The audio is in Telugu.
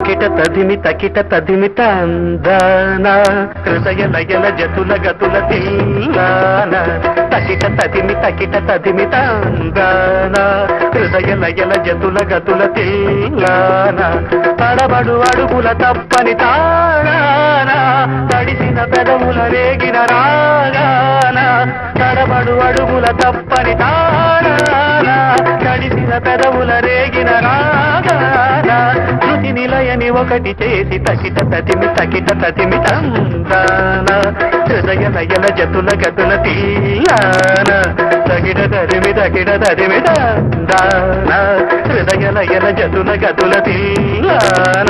తకిట తదిమి తందాన హృదయ లయల జతుల గతుల తిల్లాన తకిట తదిమి తందాన హృదయ లయల జతుల గతుల తిల్లాన తడబడు అడుగుల తప్పని తారాన తడిసిన పెదవుల రేగిన రాగాన తడబడు అడుగుల తప్పని తారాన తడిసిన పెదవుల రేగిన రాగాన శృతి నిలయని ఒకటి చేసి తకిట తదిమి తందాన హృదయ లయల జతుల గతుల తీయాన తకిట తదిమి తందాన హృదయ లయల జతుల గతుల తీయాన